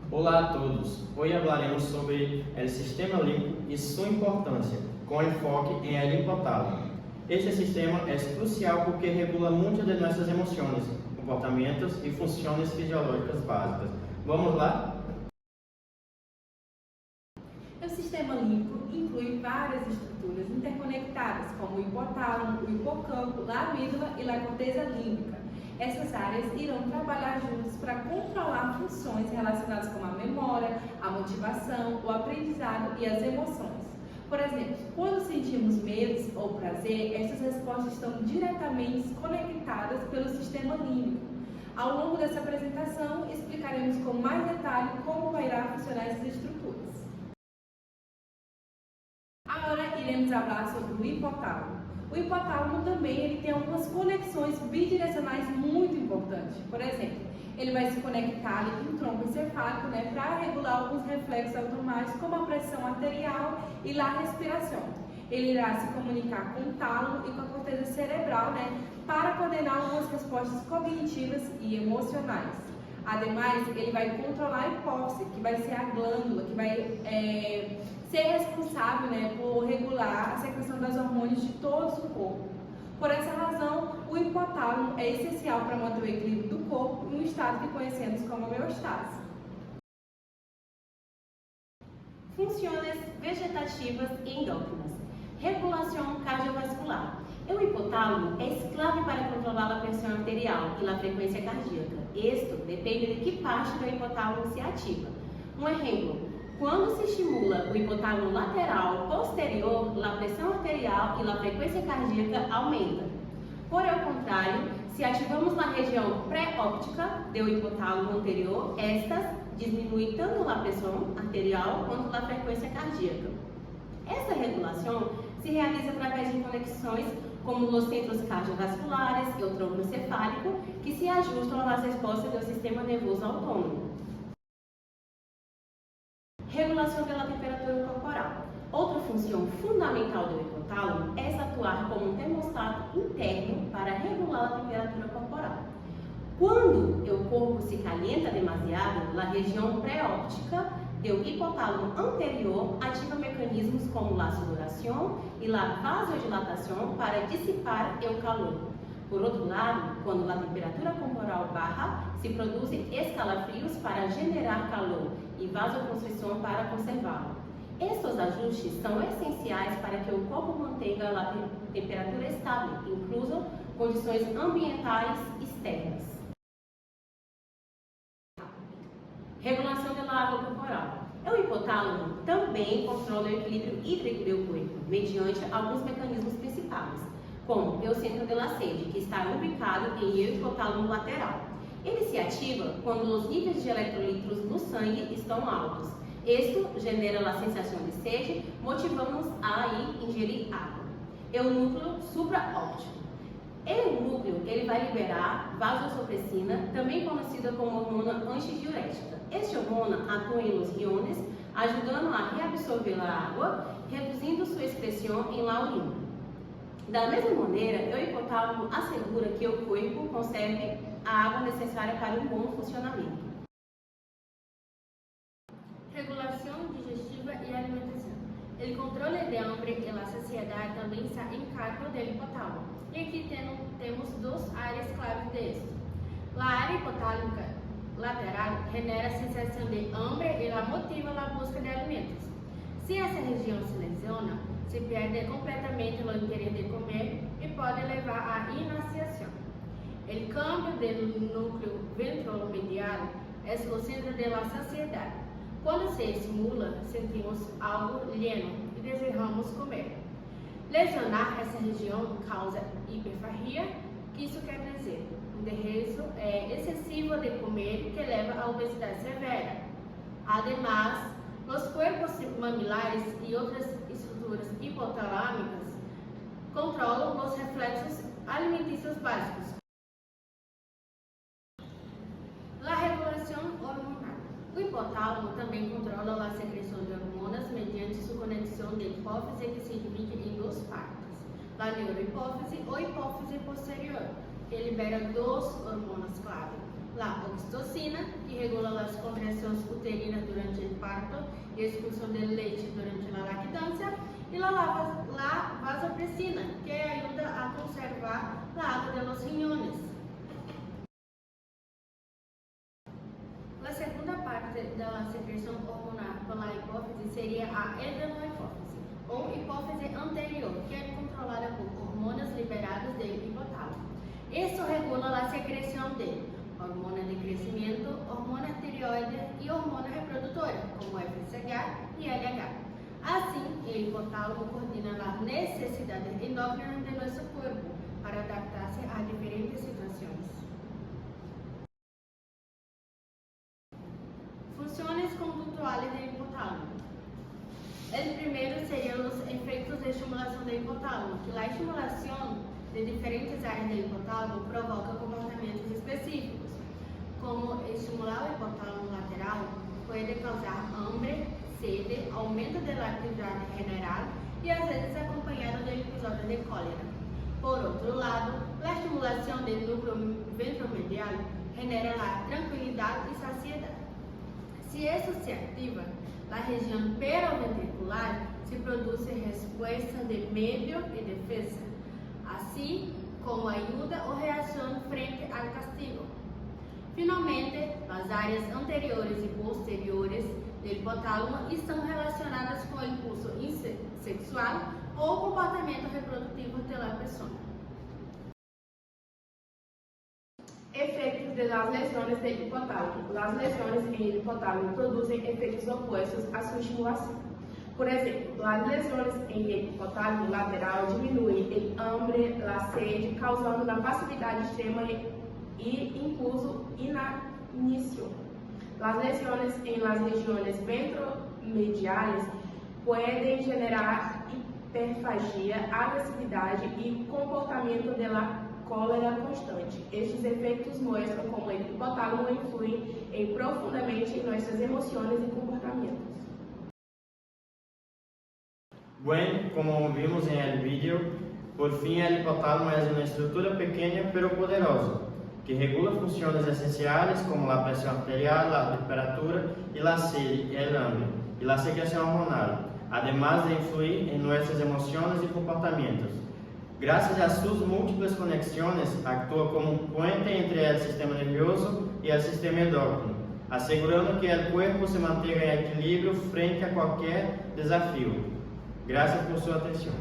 Olá a todos. Hoy hablaremos sobre el sistema límbico y su importancia, con enfoque en el hipotálamo. Este sistema es crucial porque regula muchas de nuestras emociones, comportamientos y funciones fisiológicas básicas. Vamos lá? O sistema límbico inclui várias estruturas interconectadas, como o hipotálamo, o hipocampo, a amígdala e a corteza límbica. Essas áreas irão trabalhar juntas para controlar funções relacionadas com a memória, a motivação, o aprendizado e as emoções. Por exemplo, quando sentimos medo ou prazer, essas respostas estão diretamente conectadas pelo sistema límbico. Ao longo dessa apresentação, explicaremos com mais detalhe como irá funcionar essas estruturas. Agora iremos falar sobre o hipotálamo. O hipotálamo também tem algumas conexões bidirecionais muito importantes. Por exemplo, ele vai se conectar ali no tronco encefálico, para regular alguns reflexos automáticos, como a pressão arterial e a respiração. Ele irá se comunicar com o tálamo e com a corteza cerebral, para coordenar algumas respostas cognitivas e emocionais. Ademais, ele vai controlar a hipófise, que vai ser a glândula que vai ser responsável por regular a secreção das hormônios de todo o corpo. Por essa razão, o hipotálamo é essencial para manter o equilíbrio do corpo em um estado que conhecemos como homeostase. Funções vegetativas e endócrinas. Regulação cardiovascular. O hipotálamo é clave para controlar a pressão arterial e a frequência cardíaca. Isto depende de que parte do hipotálamo se ativa. Um exemplo, quando se estimula o hipotálamo lateral posterior, a pressão arterial e a frequência cardíaca aumenta. Por el contrário, se ativamos na região pré-óptica do hipotálamo anterior, estas diminuem tanto a pressão arterial quanto a frequência cardíaca. Essa regulação se realiza através de conexões como os centros cardiovasculares e o tronco encefálico, que se ajustam às respostas do sistema nervoso autônomo. Regulação da temperatura corporal. Outra função fundamental do hipotálamo é atuar como um termostato interno para regular a temperatura corporal. Quando o corpo se calienta demasiado, a região pré-óptica do hipotálamo anterior ativa mecanismos como a sudoração e a vasodilatação para dissipar o calor. Por outro lado, quando a temperatura corporal baixa, se produzem escalafrios para generar calor e vasoconstrição para conservá-lo. Estes ajustes são essenciais para que o corpo mantenha a temperatura estável, incluso condições ambientais externas. Regulação da água corporal. O hipotálamo também controla o equilíbrio hídrico do corpo, mediante alguns mecanismos principais, como o centro da sede, que está ubicado em o hipotálamo lateral. Ele se ativa quando os níveis de eletrolitos no sangue estão altos. Isto genera a sensação de sede, motivando-nos a ingerir água. O núcleo supraóptico. O núcleo vai liberar vasopressina, também conhecida como hormona antidiurética. Este hormona atua nos íons, ajudando a reabsorver a água, reduzindo sua excreção em la urina. Da mesma maneira, o hipotálamo assegura que o corpo conserve a água necessária para um bom funcionamento. Regulação digestiva e alimentação. O controle de hambre e a saciedade também está em cargo do hipotálamo. E aqui temos duas áreas claves disso. A área hipotálamica lateral genera a sensação de hambre e ela motiva a busca de alimentos. Se essa região se lesiona, se perde completamente o interesse de comer e pode levar à inaciação. O câmbio do núcleo ventromedial é o centro da saciedade. Quando se estimula, sentimos algo lleno e desejamos comer. Lesionar essa região causa hiperfagia, que isso quer dizer um desejo excessivo de comer que leva à obesidade severa. Ademais, os corpos mamilares e outras estruturas hipotalâmicas controlam os reflexos alimentícios básicos. A regulação hormonal. O hipotálamo também controla a secreção de hormonas mediante sua conexão de hipófise, que se divide em duas partes. A neurohipófise ou hipófise posterior, que libera duas hormonas clave, La oxitocina, que regula las contracciones uterinas durante el parto y expulsión del leche durante la lactancia, y la vasopresina, que ayuda a conservar la agua de los riñones. La segunda parte de la secreción hormonal por la hipófise sería a adenohipófise, ou hipófise anterior, que é controlada por hormonas liberadas del hipotálamo. Esto regula la secreción de hormona de crecimiento, hormona tireoide y hormona reproductora, como FSH y LH. Así, el hipotálamo coordina las necesidades endócrinas de nuestro cuerpo para adaptarse a diferentes situaciones. Funciones conductuales del hipotálamo. El primero serían los efectos de estimulación del hipotálamo, que la estimulación de diferentes áreas del hipotálamo provoca comportamientos específicos, como estimular el hipotálamo lateral puede causar hambre, sede, aumento de la actividad general y a veces acompañado de episodios de cólera. Por otro lado, la estimulación del núcleo ventromedial genera la tranquilidad y saciedad. Si eso se activa, la región peroventricular se produce respuesta de medio y defensa, así como ayuda o reacción frente al castigo. Finalmente, las áreas anteriores y posteriores del hipotálamo están relacionadas con el impulso sexual o comportamiento reproductivo de la persona. Efectos de las lesiones del hipotálamo. Las lesiones en el hipotálamo producen efectos opuestos a su estimulación. Por ejemplo, las lesiones en el hipotálamo lateral disminuyen el hambre, la sed, causando la pasividad extrema y incluso inanición. Las lesiones en las regiones ventromediales pueden generar hiperfagia, agresividad y comportamiento de la cólera constante. Estes efeitos mostram como o hipotálamo influi profundamente em nossas emoções e comportamentos. Bueno, como vimos en el vídeo, por fin el hipotálamo es una estructura pequeña pero poderosa, que regula funciones esenciales como la presión arterial, la temperatura y la sed, el hambre y la secreción hormonal, además de influir en nuestras emociones y comportamientos. Gracias a sus múltiples conexiones, actúa como un puente entre el sistema nervioso y el sistema endócrino, asegurando que el cuerpo se mantenga en equilibrio frente a cualquier desafío. Gracias por su atención.